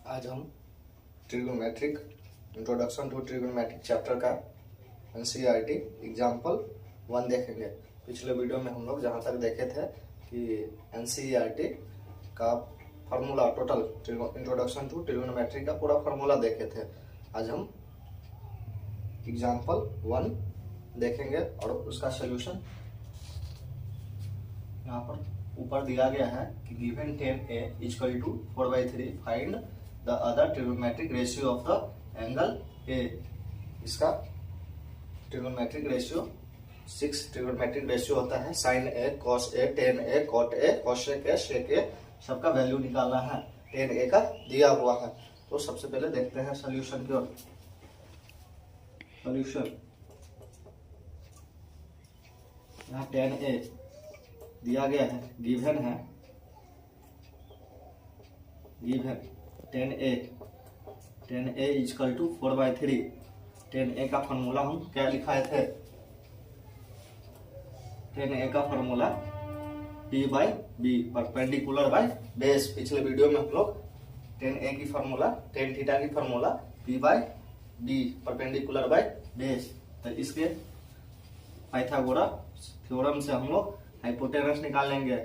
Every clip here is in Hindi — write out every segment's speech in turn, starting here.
आज हम trigonometric introduction to trigonometric chapter का एनसीईआरटी एग्जाम्पल 1 देखेंगे। पिछले वीडियो में हम लोग जहाँ तक देखे थे कि एनसीईआरटी का formula total introduction to trigonometry का पूरा फार्मूला देखे थे। आज हम एग्जाम्पल 1 देखेंगे और उसका सोल्यूशन यहाँ पर ऊपर दिया गया है कि given 10a equal to 4/3 find the other trigonometric ratio of the angle a। इसका ट्रिग्नोमेट्रिक रेशियो 6 ट्रिग्नोमेट्रिक रेशियो होता है। Sine a, cos a, tan a, cot a, cosec a, sec a, सबका वैल्यू निकालना है। 10a का दिया हुआ है। तो सबसे पहले देखते हैं सोल्यूशन की ओर। सोल्यूशन यहाँ 10a दिया गया है, गिवन है, given 10a equal to 4/3। 10a का फॉर्मूला हम क्या लिखाए थे? 10a का formula p/b perpendicular by base. पिछले वीडियो में हम लोग 10a की फॉर्मूला, tan थीटा की formula p/b perpendicular by base. तो इसके पाइथागोरस थ्योरम से हम लोग हाइपोटेनस निकालेंगे।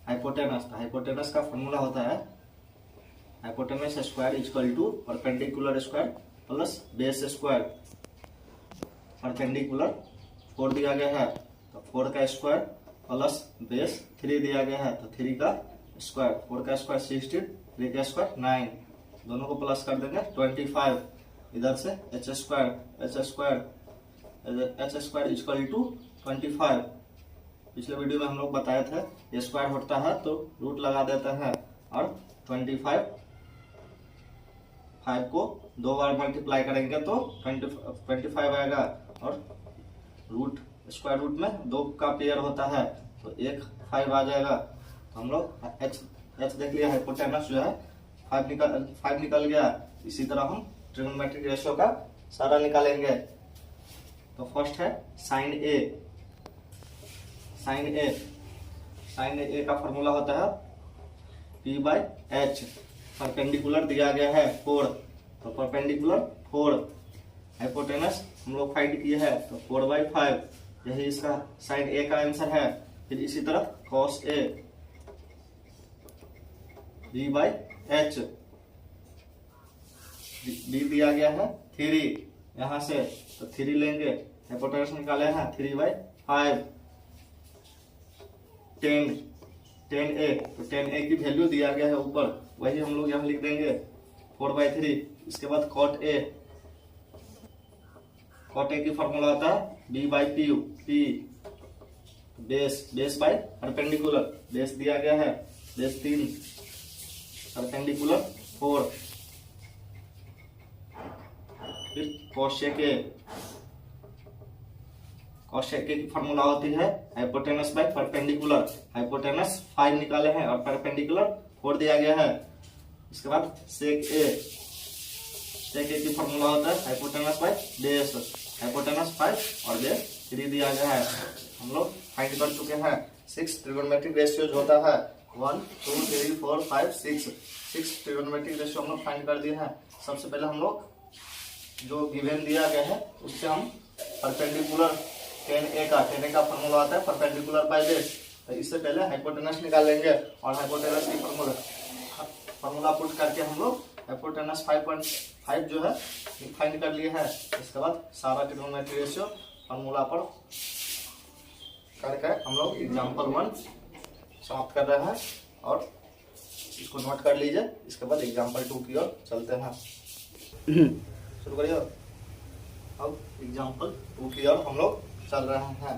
हाइपोटेनस का फॉर्मूला होता है hypotenuse square equal to perpendicular square plus base square. Perpendicular 4 दिया गया है तो 4 का स्क्वायर प्लस बेस 3 दिया गया है तो 3 का स्क्वायर। 4 का स्क्वायर 16, 3 का स्क्वायर 9, दोनों को प्लस कर देंगे 25। इधर से एच स्क्वायर इक्वल टू 25। पिछले वीडियो में हम लोग बताए थे ये स्क्वायर होता है तो रूट लगा देते हैं और 5 को 2 बार मल्टीप्लाई करेंगे तो 25 आएगा। और रूट स्क्वायर रूट में 2 का पेयर होता है तो 5 आ जाएगा। तो हम लोग एच देख लिया, हाइपोटेनस जो है 5 निकल गया। इसी तरह हम ट्रिग्नोमेट्रिक रेशियो का सारा निकालेंगे। तो फर्स्ट है साइन ए का फॉर्मूला होता है p/h। परपेंडिकुलर दिया गया है 4 तो परपेंडिकुलर 4। हाइपोटेनस हम लोग फाइंड किए हैं तो 4/5, यही इसका साइन ए का आंसर है। फिर इसी तरह कॉस a b/h, b दिया गया है 3 यहाँ से तो 3 लेंगे। हाइपोटेनस निकाले हैं 3/5। 10a तो 10a की वैल्यू दिया गया है ऊपर, वही हम लोग यहाँ लिख देंगे 4/3। इसके बाद cot a की फॉर्मूला होता है b/q, p base by perpendicular. Base दिया गया है बेस 3, परपेंडिकुलर 4। फिर कोसेक की फॉर्मूला होती है हाइपोटेनस बाय परपेंडिकुलर। हाइपोटेनस 5 निकाले हैं और परपेंडिकुलर 4 दिया गया है। इसके बाद सेक ए की फॉर्मूला होता है हाइपोटेनस बाय बेस। हाइपोटेनस 5 और बेस 3 दिया गया है। हम लोग फाइंड कर चुके हैं 6 ट्रिग्नोमेट्रिक रेशियोज होता है। 1 2 3 4 5 6 ट्रिग्नोमेट्रिक रेशियो हम लोग फाइंड कर दिए हैं। सबसे पहले हम लोग जो गिवन दिया गया है उससे हम परपेंडिकुलर 10a का फॉर्मूला आता है परपेंडिकुलर बाय बेस। तो इससे पहले हाइपोटेनस निकालेंगे और हाइपोटेनस की फॉर्मूला पुट करके हम लोग हाइपोटेनस 5.5 जो है फाइंड कर लिए हैं। इसके बाद सारा ट्रिग्नोमेट्रिक रेशियो फॉर्मूला पर करके हम लोग एग्जाम्पल 1 समाप्त कर रहे हैं और इसको नोट कर लीजिए। इसके बाद एग्जाम्पल 2 की ओर चलते हैं। शुरू करिए। अब एग्जाम्पल 2 की ओर हम लोग चल रहे हैं।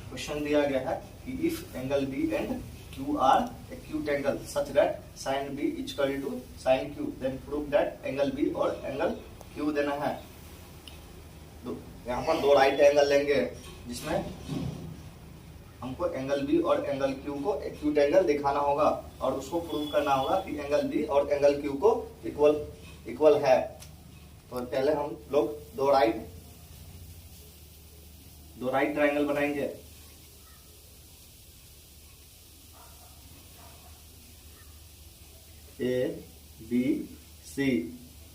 क्वेश्चन दिया गया है कि if angle B and Q are acute angle such that sine B equal to sine Q, then prove that angle B और एंगल क्यू देना है। यहाँ पर 2 राइट एंगल लेंगे जिसमें हमको एंगल बी और एंगल क्यू को एक्यूट एंगल दिखाना होगा और उसको प्रूव करना होगा कि एंगल बी और एंगल क्यू को इक्वल है। तो पहले हम लोग 2 राइट ट्रायंगल बनाएंगे। A B सी।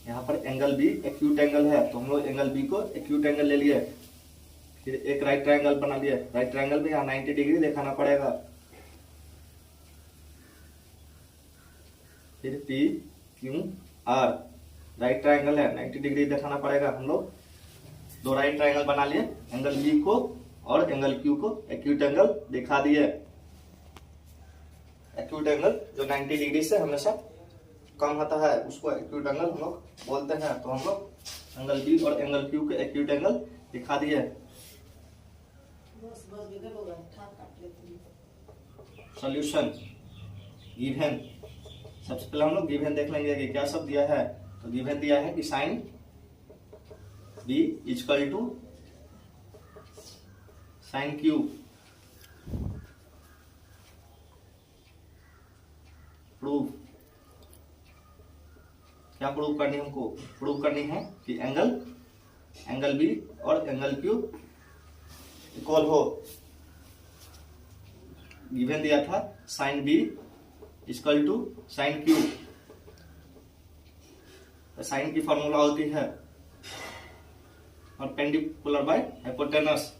यहाँ पर एंगल बी एक्यूट एंगल है तो हम लोग एंगल बी को एक्यूट एंगल ले लिए। फिर एक राइट ट्रायंगल बना लिए, राइट ट्रायंगल में यहाँ 90 डिग्री दिखाना पड़ेगा। फिर P Q R, right triangle है 90 डिग्री दिखाना पड़ेगा। हम लोग दो राइट ट्रायंगल बना लिए, एंगल बी को और एंगल क्यू को एक्यूट एंगल दिखा दिए। एक्यूट एंगल जो 90 डिग्री से हमेशा कम होता है उसको एक्यूट एंगल हम लोग बोलते हैं। तो हम लोग एंगल बी और एंगल क्यू के एक्यूट एंगल दिखा दिए। सॉल्यूशन गिवन, सबसे पहले हम लोग गिवन देख लेंगे कि क्या सब दिया है। तो गिवन दिया है कि sine B equal to sine Q. Prove, क्या प्रूव करनी है हमको? प्रूव करनी है कि एंगल बी और एंगल क्यू इक्वल हो। गिवन दिया था sine B equal to sine Q. Sine की फॉर्मूला होती है परपेंडिकुलर बाय हाइपोटेनस,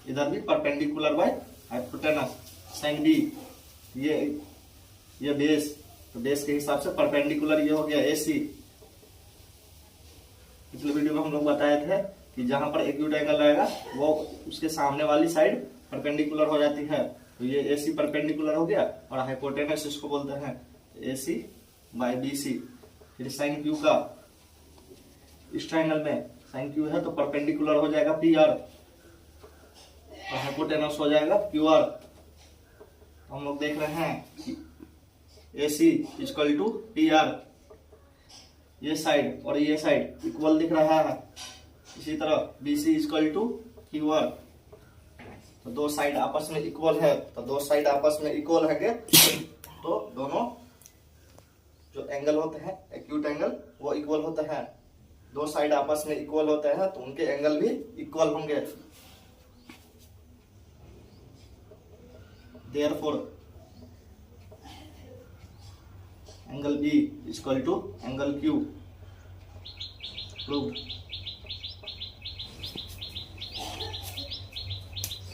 इधर भी perpendicular by hypotenuse. Sine B ये बेस, तो बेस के हिसाब से परपेंडिकुलर ये हो गया एसी। पिछले वीडियो में हम लोग बताए थे कि जहां पर एक्यूट एंगल रहेगा वो उसके सामने वाली साइड परपेंडिकुलर हो जाती है। तो ये एसी परपेंडिकुलर हो गया और हाइपोटेनस इसको बोलते हैं एसी बाय बीसी। फिर साइन क्यू का, इस ट्रायंगल में साइन क्यू है तो परपेंडिकुलर हो जाएगा पी आर और हाइपोटेनस हो जाएगा क्यू आर। तो हम लोग देख रहे हैं कि AC equal to P R, ये साइड और ये साइड इक्वल दिख रहा है। इसी तरह BC equal to Q R, तो दो साइड आपस में इक्वल है। तो दो साइड आपस में इक्वल है तो दोनों जो एंगल होते हैं एक्यूट एंगल वो इक्वल होते हैं। दो साइड आपस में इक्वल होते हैं तो उनके एंगल भी इक्वल होंगे। Therefore angle B equal to angle Q. Prove.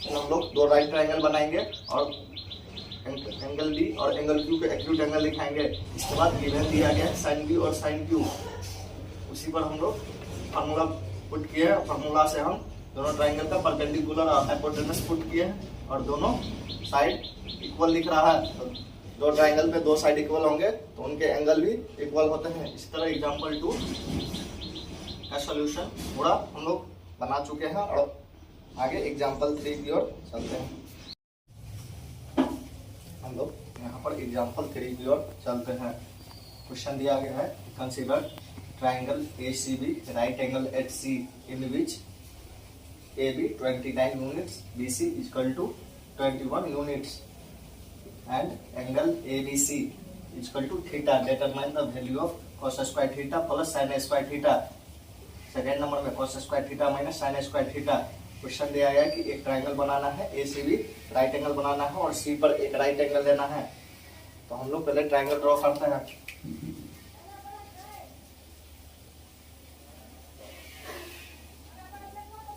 हम लोग दो राइट ट्रायंगल बनाएंगे और एंगल बी और एंगल क्यू के एक्यूट एंगल लिखाएंगे। इसके बाद गिवन दिया गया है साइन बी और साइन क्यू, उसी पर हम लोग फार्मूला पुट किए हैं। फार्मूला से हम दोनों ट्रायंगल का परपेंडिकुलर और हाइपोटेनस पुट किए हैं और दोनों साइड इक्वल दिख रहा है। तो दो ट्रायंगल पे दो साइड इक्वल होंगे तो उनके एंगल भी इक्वल होते हैं। इस तरह एग्जांपल 2 का सॉल्यूशन पूरा हम लोग बना चुके हैं और आगे एग्जांपल 3 की ओर चलते हैं। हम लोग यहाँ पर एग्जांपल 3 की ओर चलते हैं। क्वेश्चन दिया गया है consider triangle ACB right angle at C in which AB 29 units, BC equal to 21 units and angle ABC equal to theta. Determine the value of cos square theta plus sin square theta. Second number में cos square theta minus sin square theta। Question दिया गया कि एक ट्रायंगल बनाना है ACB, राइट एंगल बनाना है और C पर एक राइट एंगल लेना है। तो हम लोग पहले ट्रायंगल ड्रॉ करते हैं।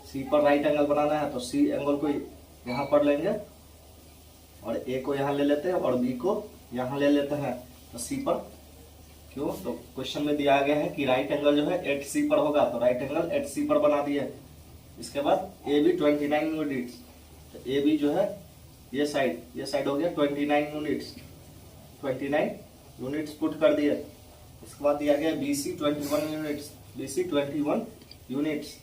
C पर राइट एंगल बनाना है तो C एंगल को यहाँ पर लेंगे और A को यहाँ ले लेते हैं और B को यहाँ ले लेते हैं। तो C पर क्यों, तो क्वेश्चन में दिया गया है कि राइट एंगल जो है एट C पर होगा, तो राइट एंगल एट C पर बना दिए। इसके बाद AB 29 यूनिट्स, तो AB जो है ये साइड हो गया 29 यूनिट्स, 29 यूनिट्स पुट कर दिए। इसके बाद दिया गया BC 21 यूनिट्स, BC 21 यूनिट्स।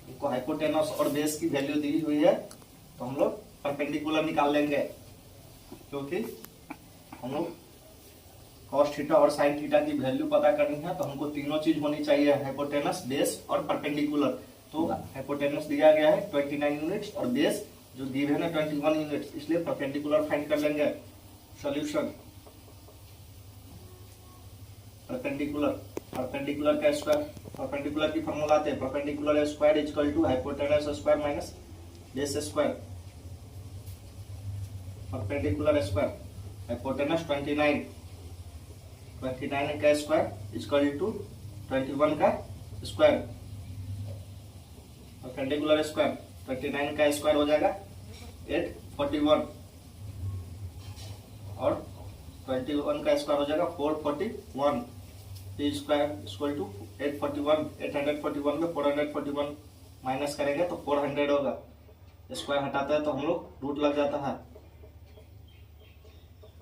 इनको हाइपोटेनस और बेस की वैल्यू दी हुई है तो हम लोग परपेंडिकुलर निकाल लेंगे, क्योंकि हम लोग cos थीटा और sin थीटा की वैल्यू पता करनी है तो हमको तीनों चीज होनी चाहिए, हाइपोटेनस, बेस और परपेंडिकुलर। तो हाइपोटेनस दिया गया है 29 यूनिट्स और बेस जो गिवन है 21 यूनिट्स, इसलिए परपेंडिकुलर फाइंड कर लेंगे। सॉल्यूशन परपेंडिकुलर का स्क्वायर, परपेंडिकुलर की फॉर्मूला आते हैं perpendicular square equal to hypotenuse square minus base square. Perpendicular square hypotenuse 29 29 का स्क्वायर इक्वल टू 21 का स्क्वायर, परपेंडिकुलर स्क्वायर 29 का स्क्वायर हो जाएगा 841 और 21 का स्क्वायर हो जाएगा 441 स्क्वायर इक्वल टू 841 में 441 माइनस करेंगे तो 400 होगा। स्क्वायर हटाते हैं तो हम लोग रूट लग जाता है।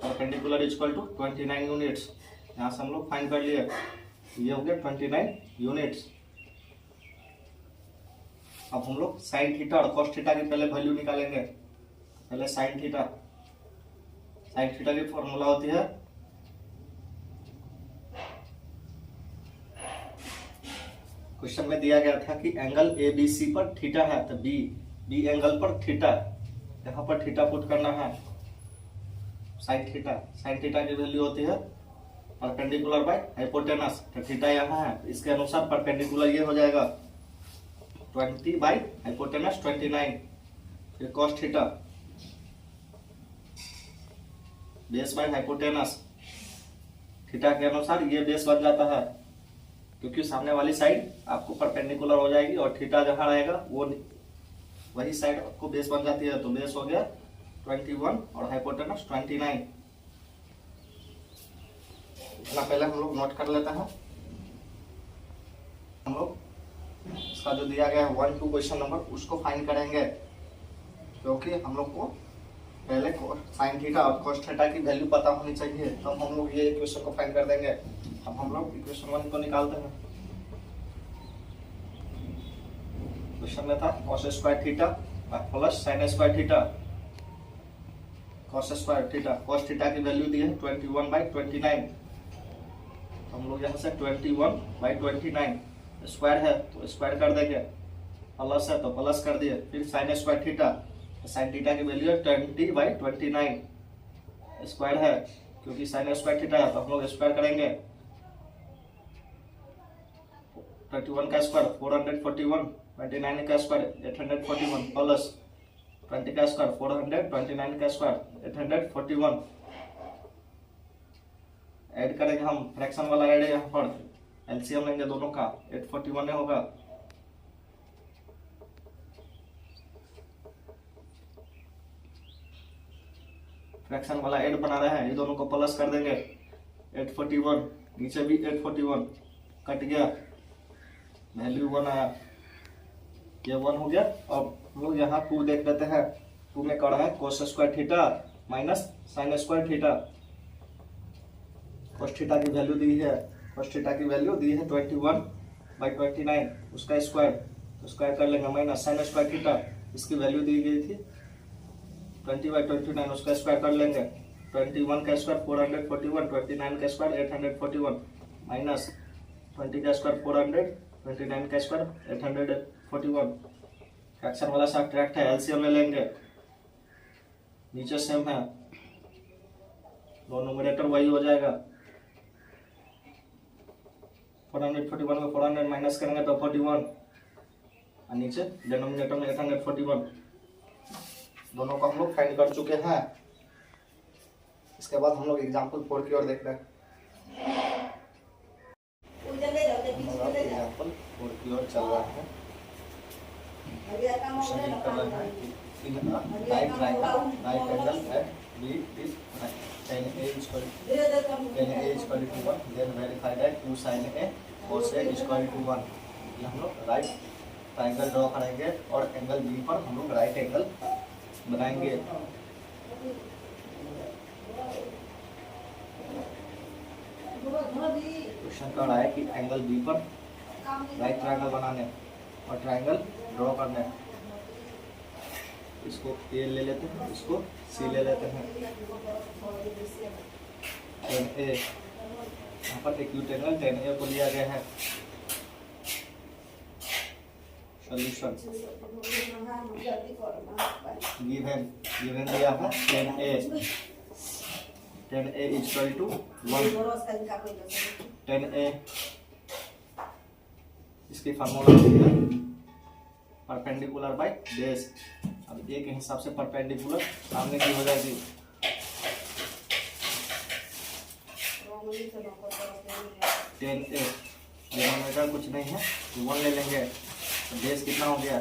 परपेंडिकुलर इक्वल टू 29 यूनिट्स, यहाँ से हम लोग फाइंड कर लिए, ये हो गया 29 यूनिट्स। अब हम लोग साइन थीटा और कॉस थीटा की पहले वैल्यू निकालेंगे। पहले साइन थीटा की फॉर्मूला होती है क्वेश्चन में दिया गया था कि एंगल ABC पर थीटा है तो बी एंगल पर थीटा, यहाँ पर थीटा पुट करना है। साइन थीटा की वैल्यू होती है परपेंडिकुलर बाय हाइपोटेनस, तो थीटा यहाँ है, इसके अनुसार परपेंडिकुलर ये हो जाएगा 20 बाय हाइपोटेनस 29। फिर cos theta base by hypotenuse, theta के अनुसार ये बेस बन जाता है क्योंकि सामने वाली साइड आपको परपेंडिकुलर हो जाएगी और थीटा जहां रहेगा वो वही साइड आपको बेस बन जाती है, तो बेस हो गया 21 और हाइपोटेनस 29। इतना पहले हम लोग नोट कर लेते हैं। हम लोग इसका जो दिया गया है 1 2 क्वेश्चन नंबर उसको फाइंड करेंगे क्योंकि हम लोग को पहले साइन थीटा और कॉस थीटा की वैल्यू पता होनी चाहिए, तब तो हम लोग ये इक्वेशन को फाइंड कर देंगे। अब हम लोग इक्वेशन 1 को निकालते हैं। क्वेश्चन में था cos square theta plus sine square theta cos square theta, cos theta की वैल्यू दी है 21/29, तो हम लोग यहाँ से 21/29 स्क्वायर है तो स्क्वायर कर देंगे, प्लस है तो प्लस कर दिए। फिर sine square theta, sine theta की वैल्यू है 20/29 स्क्वायर है क्योंकि साइन स्क्वायर थीटा है तो हम लोग स्क्वायर करेंगे। 31 का स्क्वायर 441, 29 का स्क्वायर 841 प्लस 20 का स्क्वायर 400, 29 का स्क्वायर 841। ऐड करेंगे हम, फ्रैक्शन वाला ऐड है यहाँ पर, एलसीएम लेंगे दोनों का, 841 होगा। फ्रैक्शन वाला ऐड बना रहे हैं, ये दोनों को प्लस कर देंगे 841, नीचे भी 841 कट गया, वैल्यू 1 आया, ये 1 हो गया। अब हम लोग यहाँ 2 देख लेते हैं। 2 में कर रहा है cos square theta minus sine square theta. Cos theta की वैल्यू दी है, कोस थीटा की वैल्यू दी है 21/29, उसका स्क्वायर, तो स्क्वायर कर लेंगे, माइनस साइन स्क्वायर थीटा, इसकी वैल्यू दी गई थी 20/29, उसका स्क्वायर कर लेंगे। 21 का स्क्वायर 441, 29 का स्क्वायर 841, माइनस 20 का स्क्वायर 400, 29 का स्क्वायर 841। फ्रैक्शन वाला सब्ट्रैक्ट है, एलसीएम ले लेंगे, नीचे सेम है, दो न्यूमरेटर वही हो जाएगा। 441 में 400 माइनस करेंगे तो 41 और नीचे डिनोमिनेटर में 841। दोनों को हम लोग फाइंड कर चुके हैं। इसके बाद हम लोग एग्जाम्पल 4 की ओर देख रहे हैं। एग्जाम्पल 4 की ओर चल रहा है। Right angle at B is 10 a is equal to 1, then verify that 2 sin a cos a is equal to 1। ये हम लोग राइट ट्राइंगल ड्रॉ करेंगे और एंगल बी पर हम लोग राइट एंगल बनाएंगे। क्वेश्चन कह रहा है कि एंगल बी पर राइट ट्राइंगल बनाने और ट्राइंगल ड्रॉ करने। इसको ए ले लेते हैं, इसको सी ले लेते हैं। 10a, यहाँ पर एक्यूट एंगल 10a को लिया गया है। सॉल्यूशन गिवन दिया है 10a is equal to 1। 10a इसकी फार्मूला है परपेंडिकुलर बाय बेस। अब ए के हिसाब से परपेंडिकुलर सामने की हो जाएगी 10a, डिनोमिनेटर कुछ नहीं है, 1 ले लेंगे तो बेस कितना हो गया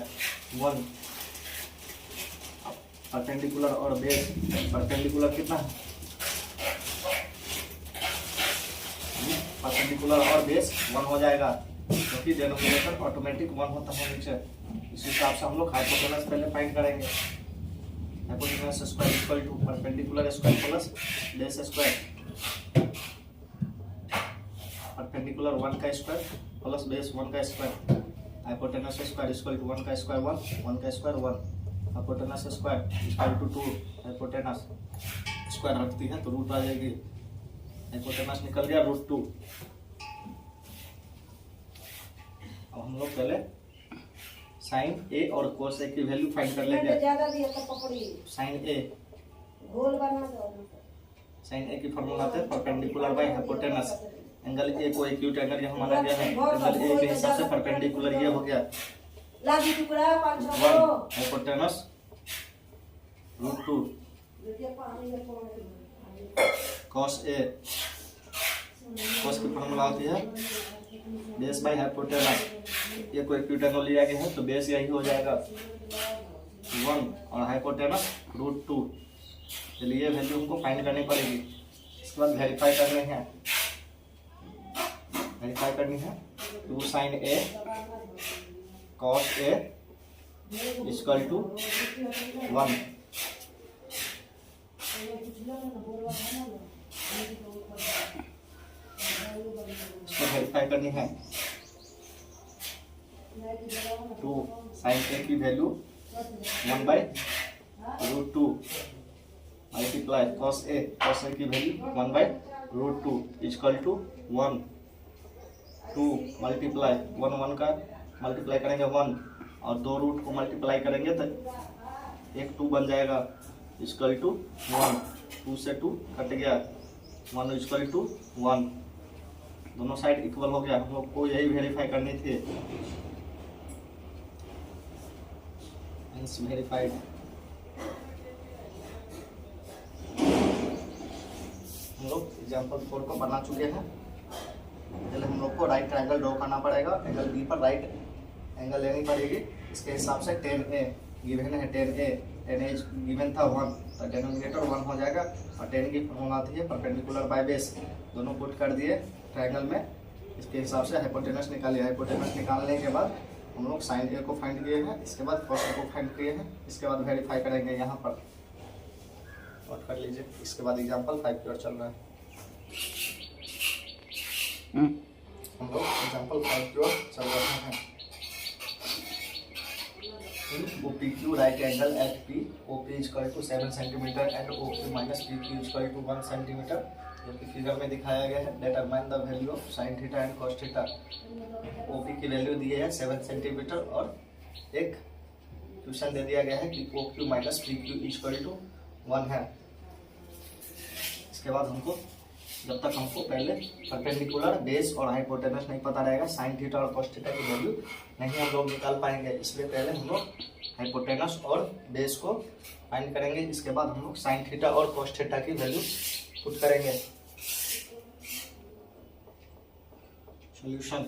1। परपेंडिकुलर और बेस, परपेंडिकुलर कितना है, परपेंडिकुलर और बेस 1 हो जाएगा, क्योंकि डिनोमिनेटर ऑटोमेटिक 1 होता है नीचे। इस हिसाब से हम लोग हाइपोटेनस पहले फाइंड करेंगे। Hypotenuse square equal to perpendicular square plus base square, perpendicular 1 का स्क्वायर प्लस बेस 1 का square, hypotenuse square equal to 1 का स्क्वायर 1, 1 का square 1, hypotenuse square equal to 2, hypotenuse square हटती है तो रूट आ जाएगी, हाइपोटेनस निकल गया √2। अब हम लोग पहले साइन ए और कोस ए की वैल्यू फाइंड कर लेंगे। साइन ए, साइन ए की फॉर्मूला है perpendicular by hypotenuse. Angle A को एक्यूट एंगल यहाँ माना गया है, एंगल ए के हिसाब से परपेंडिकुलर ये हो गया 1 हाइपोटेनस √2 कॉस ए, कॉस की फॉर्मूला होती है बेस बाय हाइपोटेनस। ये कोई एक्यूट एंगल लिया गया है तो बेस यही हो जाएगा 1 और हाइपोटेनस √2। चलिए ये वैल्यू हमको फाइंड करनी पड़ेगी। इसके बाद वेरीफाई करने हैं, वेरीफाई करनी है 2 sine A cos A equal to 1। इसको वेरीफाई करनी है 2 साइन ए की वैल्यू 1/√2 मल्टीप्लाई कॉस ए की वैल्यू 1/√2 इक्वल टू 1, 2 मल्टीप्लाई 1 का मल्टीप्लाई करेंगे 1 और 2 रूट को मल्टीप्लाई करेंगे तो 1 2 बन जाएगा इक्वल टू 1, 2 से 2 कट गया 1 इक्वल टू 1, दोनों साइड इक्वल हो गया। हम लोग को यही वेरीफाई करनी थी, वेरीफाइड। हम लोग एग्जाम्पल 4 को बना चुके हैं। पहले हम लोग को राइट ट्रायंगल ड्रॉ करना पड़ेगा, एंगल बी पर राइट एंगल लेनी पड़ेगी। इसके हिसाब से 10a गिवन है, 10a गिवन था 1 तो डिनोमिनेटर 1 हो जाएगा और 10 की फॉर्मूला आती है परपेंडिकुलर बाय बेस, दोनों पुट कर दिए ट्रायंगल में। इसके हिसाब से हाइपोटेनस निकालिए। हाइपोटेनस निकालने के बाद हम लोग साइन ए को फाइंड किए हैं, इसके बाद कॉस ए को फाइंड किए हैं, इसके बाद वेरीफाई करेंगे यहाँ पर, नोट कर लीजिए। इसके बाद एग्जाम्पल 5 की ओर चल रहा है। हम लोग एग्जाम्पल 5 की ओर चल रहे हैं। OPQ right angle at P, OP equal to 7 centimetre and OQ minus PQ equal to 1 centimetre, जो कि फिगर में दिखाया गया है। Determine the value of sine theta and cos theta. OP की वैल्यू दी है 7 सेंटीमीटर और एक क्वेश्चन दे दिया गया है कि OQ minus PQ equal to 1 है। इसके बाद हमको, जब तक हमको पहले परपेंडिकुलर बेस और हाइपोटेनस नहीं पता रहेगा, साइन थीटा और कॉस थीटा की वैल्यू नहीं हम लोग निकाल पाएंगे। इसलिए पहले हम लोग हाइपोटेनस और बेस को फाइंड करेंगे, इसके बाद हम लोग साइन थीटा और कॉस थीटा की वैल्यू पुट करेंगे। सॉल्यूशन,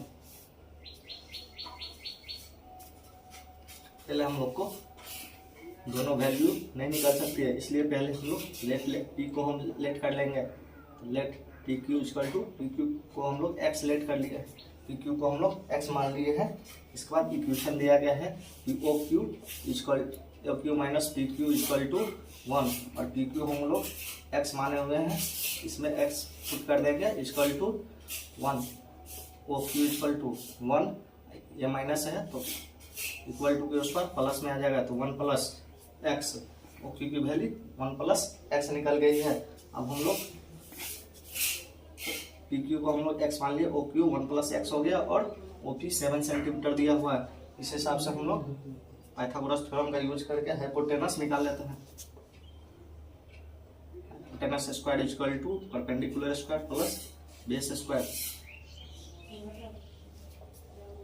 पहले हम लोग को दोनों वैल्यू नहीं निकाल सकती है, इसलिए पहले हम लोग लेट पी को हम लेट कर लेंगे। Let P Q equal to, P Q को हम लोग एक्स लेट कर लिए, पी क्यू को हम लोग एक्स मान लिए हैं। इसके बाद इक्वेशन दिया गया है कि O Q equal O Q minus P Q equal to 1 और पी क्यू हम लोग एक्स माने हुए हैं, इसमें एक्स पुट कर देंगे equal to 1। O Q equal to 1, ये माइनस है तो इक्वल टू के उस पर प्लस में आ जाएगा तो 1 प्लस एक्स, ओ क्यू की वैल्यू 1 प्लस एक्स निकल गई है। अब हम लोग पी क्यू को हम लोग एक्स मान लिए, ओ क्यू 1 प्लस एक्स हो गया और ओ पी 7 सेंटीमीटर दिया हुआ है। इस हिसाब से हम लोग पाइथागोरस थ्योरम का यूज करके हाइपोटेनस निकाल लेते हैं। Hypotenuse square equal to perpendicular square plus base square.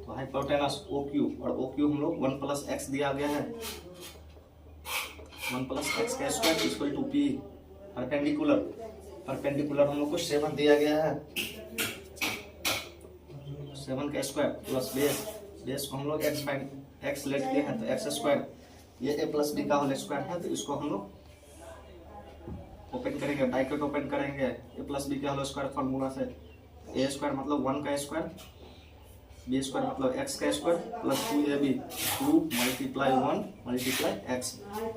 तो हाइपोटेनस ओ क्यू और ओ क्यू हम लोग 1 प्लस एक्स दिया गया है, 1 प्लस एक्स का square equal to P. Perpendicular हम लोग को 7 दिया गया है, 7 का स्क्वायर प्लस बेस को हम लोग एक्स लेट किए हैं तो एक्स स्क्वायर, ये ए प्लस बी का होल स्क्वायर है तो इसको हम लोग ओपन करेंगे, ब्रैकेट ओपन करेंगे, ए प्लस बी का होल स्क्वायर फार्मूला से ए स्क्वायर मतलब 1 का स्क्वायर, बी स्क्वायर मतलब एक्स का square plus 2ab 2 multiply 1 multiply x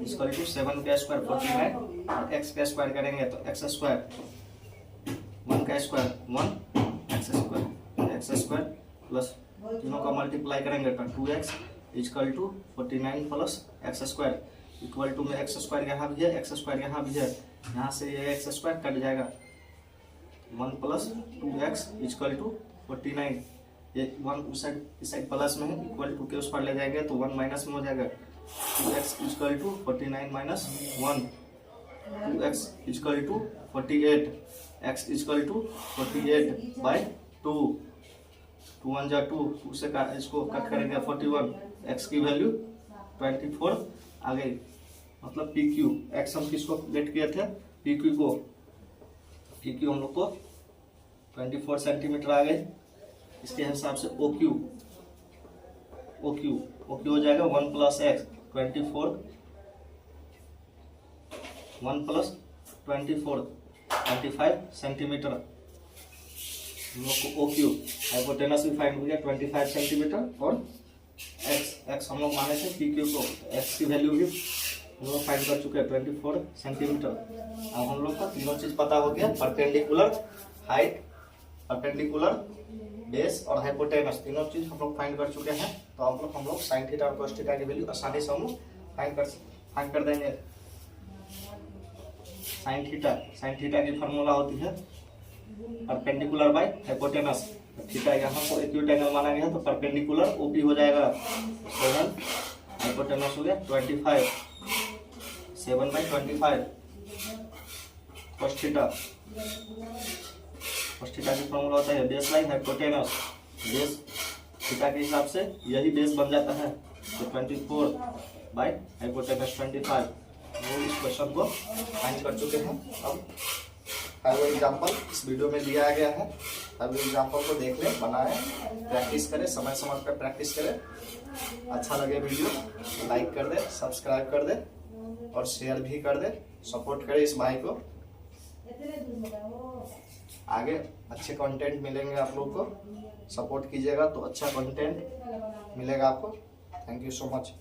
इसको 7 का स्क्वायर 49 और एक्स का स्क्वायर करेंगे तो एक्स स्क्वायर 1 का स्क्वायर 1 एक्स स्क्वायर प्लस तीनों का मल्टीप्लाई करेंगे तो 2x equal to 49 plus X square equal to में एक्स स्क्वायर यहाँ भी है, एक्स स्क्वायर यहाँ भी है, यहाँ से ये एक्स स्क्वायर कट जाएगा 1 प्लस 2x इक्वल टू 49, ये 1 इस साइड प्लस में है, इक्वल टू के उस पर ले जाएंगे तो 1 माइनस में हो जाएगा 2x equal to 49 minus 1 2x equal to 48 x equal to 48 by 2 2 1 जा 2 से इसको कट करेंगे 41 x की वैल्यू 24 आ गई, मतलब पी क्यू एक्स हम किसको लेट किए थे पी क्यू को, पी क्यू हम लोग को 24 सेंटीमीटर आ गए। इसके हिसाब से ओ क्यू हो जाएगा 1 प्लस एक्स 24 1 प्लस 24 25 सेंटीमीटर हम लोग को ओ क्यू, हाइपोटेनस भी फाइंड हो गया 25 सेंटीमीटर और एक्स हम लोग माने थे पी क्यू को, एक्स की वैल्यू भी हम लोग फाइंड कर चुके हैं 24 सेंटीमीटर। अब हम लोग का तीनों चीज पता हो गया, परपेंडिकुलर हाइट, परपेंडिकुलर बेस और हाइपोटेनस तीनों चीज हम लोग फाइंड कर चुके हैं। तो हम लोग साइन थीटा और कॉस थीटा की वैल्यू आसानी से हम लोग फाइंड कर देंगे। साइन थीटा की फॉर्मूला होती है परपेंडिकुलर बाय हाइपोटेनस, थीटा यहाँ को एक्यूट एंगल माना गया तो परपेंडिकुलर ओपी हो जाएगा 7, हाइपोटेनस हो गया 25 7/25 cos थीटा की फॉर्मूला होता है base line hypotenuse, base theta के हिसाब से यही बेस बन जाता है तो 24 बाय हाइपोटेनस 25। वो इस क्वेश्चन को फाइंड कर चुके हैं। अब हर एग्जाम्पल इस वीडियो में दिया गया है, हर एग्जाम्पल को देख ले, बनाए, प्रैक्टिस करें, समय पर प्रैक्टिस करें। अच्छा लगे वीडियो लाइक कर दे, सब्सक्राइब कर दे और शेयर भी कर दे, सपोर्ट करे इस भाई को। आगे अच्छे कंटेंट मिलेंगे आप लोग को, सपोर्ट कीजिएगा तो अच्छा कंटेंट मिलेगा आपको। Thank you so much.